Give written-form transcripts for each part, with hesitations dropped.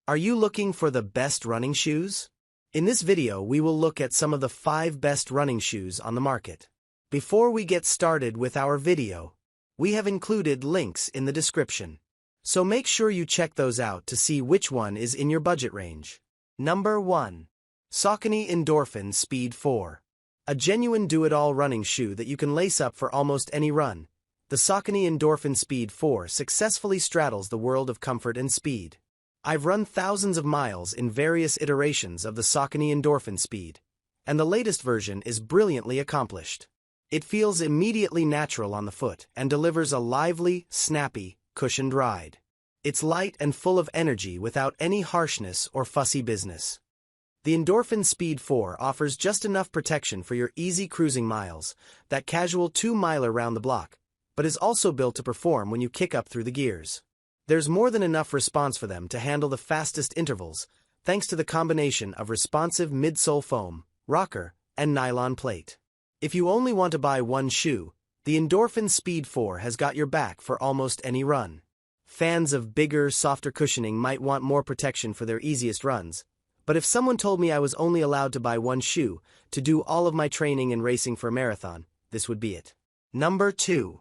Are you looking for the best running shoes? In this video, we will look at some of the 5 best running shoes on the market. Before we get started with our video, we have included links in the description. So make sure you check those out to see which one is in your budget range. Number 1. Saucony Endorphin Speed 4. A genuine do-it-all running shoe that you can lace up for almost any run. The Saucony Endorphin Speed 4 successfully straddles the world of comfort and speed. I've run thousands of miles in various iterations of the Saucony Endorphin Speed, and the latest version is brilliantly accomplished. It feels immediately natural on the foot and delivers a lively, snappy, cushioned ride. It's light and full of energy without any harshness or fussy business. The Endorphin Speed 4 offers just enough protection for your easy cruising miles, that casual 2-miler round the block, but is also built to perform when you kick up through the gears. There's more than enough response for them to handle the fastest intervals, thanks to the combination of responsive midsole foam, rocker, and nylon plate. If you only want to buy one shoe, the Endorphin Speed 4 has got your back for almost any run. Fans of bigger, softer cushioning might want more protection for their easiest runs, but if someone told me I was only allowed to buy one shoe to do all of my training and racing for a marathon, this would be it. Number 2.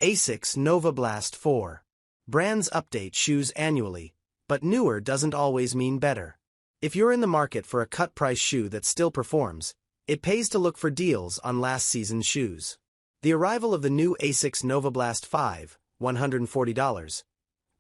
Asics Novablast 4. Brands update shoes annually, but newer doesn't always mean better. If you're in the market for a cut-price shoe that still performs, it pays to look for deals on last season's shoes. The arrival of the new Asics Novablast 5, $140,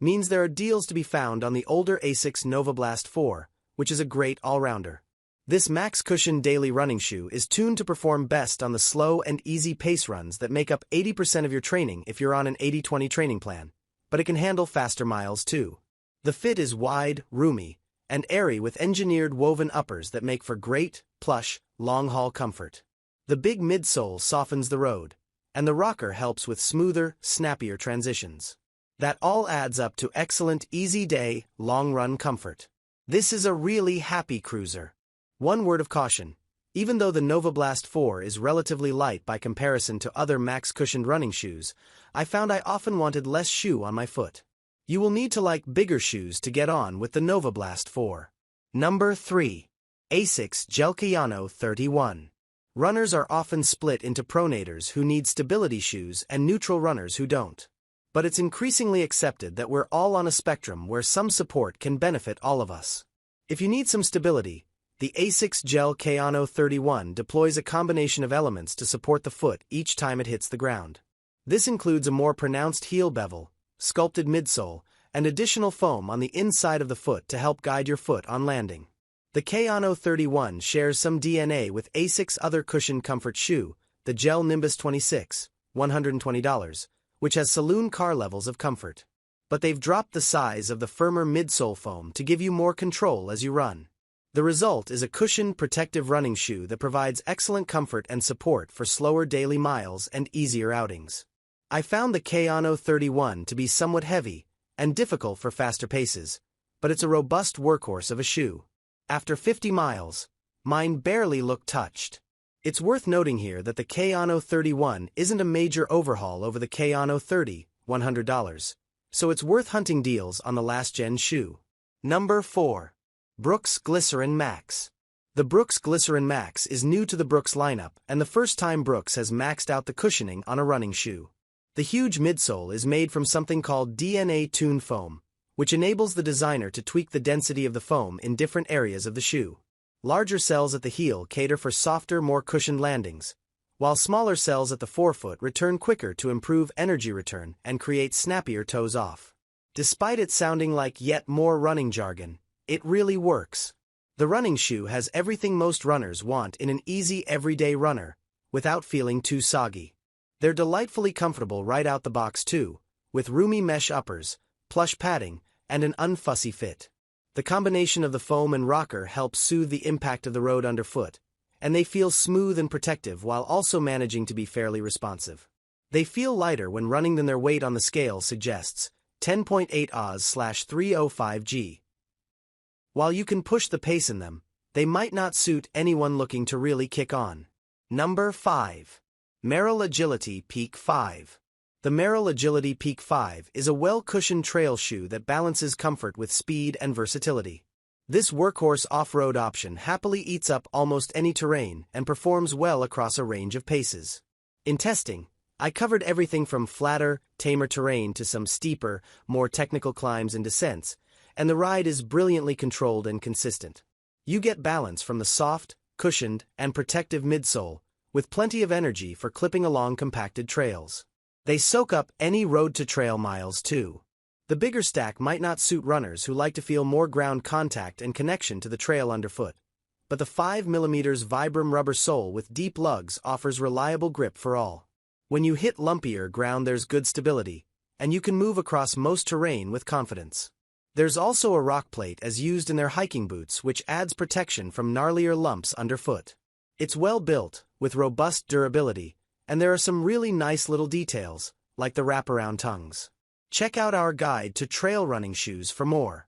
means there are deals to be found on the older Asics Novablast 4, which is a great all-rounder. This max cushion daily running shoe is tuned to perform best on the slow and easy pace runs that make up 80% of your training if you're on an 80-20 training plan, but it can handle faster miles too. The fit is wide, roomy, and airy with engineered woven uppers that make for great, plush, long-haul comfort. The big midsole softens the road, and the rocker helps with smoother, snappier transitions. That all adds up to excellent easy-day, long-run comfort. This is a really happy cruiser. One word of caution. Even though the Novablast 4 is relatively light by comparison to other max-cushioned running shoes, I found I often wanted less shoe on my foot. You will need to like bigger shoes to get on with the Novablast 4. Number 3. Asics Gel-Kayano 31. Runners are often split into pronators who need stability shoes and neutral runners who don't. But it's increasingly accepted that we're all on a spectrum where some support can benefit all of us. If you need some stability, the Asics Gel-Kayano 31 deploys a combination of elements to support the foot each time it hits the ground. This includes a more pronounced heel bevel, sculpted midsole, and additional foam on the inside of the foot to help guide your foot on landing. The Kayano 31 shares some DNA with Asics' other cushion comfort shoe, the Gel Nimbus 26, $120, which has saloon car levels of comfort. But they've dropped the size of the firmer midsole foam to give you more control as you run. The result is a cushioned, protective running shoe that provides excellent comfort and support for slower daily miles and easier outings. I found the Kayano 31 to be somewhat heavy and difficult for faster paces, but it's a robust workhorse of a shoe. After 50 miles, mine barely looked touched. It's worth noting here that the Kayano 31 isn't a major overhaul over the Kayano 30, $100, so it's worth hunting deals on the last-gen shoe. Number 4. Brooks Glycerin Max. The Brooks Glycerin Max is new to the Brooks lineup and the first time Brooks has maxed out the cushioning on a running shoe. The huge midsole is made from something called DNA-tuned foam, which enables the designer to tweak the density of the foam in different areas of the shoe. Larger cells at the heel cater for softer, more cushioned landings, while smaller cells at the forefoot return quicker to improve energy return and create snappier toes off. Despite it sounding like yet more running jargon, it really works. The running shoe has everything most runners want in an easy everyday runner, without feeling too soggy. They're delightfully comfortable right out the box too, with roomy mesh uppers, plush padding, and an unfussy fit. The combination of the foam and rocker helps soothe the impact of the road underfoot, and they feel smooth and protective while also managing to be fairly responsive. They feel lighter when running than their weight on the scale suggests, 10.8 Oz/305 g. While you can push the pace in them, they might not suit anyone looking to really kick on. Number 5. Merrell Agility Peak 5. The Merrell Agility Peak 5 is a well-cushioned trail shoe that balances comfort with speed and versatility. This workhorse off-road option happily eats up almost any terrain and performs well across a range of paces. In testing, I covered everything from flatter, tamer terrain to some steeper, more technical climbs and descents, and the ride is brilliantly controlled and consistent. You get balance from the soft, cushioned, and protective midsole, with plenty of energy for clipping along compacted trails. They soak up any road-to-trail miles too. The bigger stack might not suit runners who like to feel more ground contact and connection to the trail underfoot, but the 5mm Vibram rubber sole with deep lugs offers reliable grip for all. When you hit lumpier ground, there's good stability, and you can move across most terrain with confidence. There's also a rock plate as used in their hiking boots, which adds protection from gnarlier lumps underfoot. It's well built, with robust durability, and there are some really nice little details, like the wraparound tongues. Check out our guide to trail running shoes for more.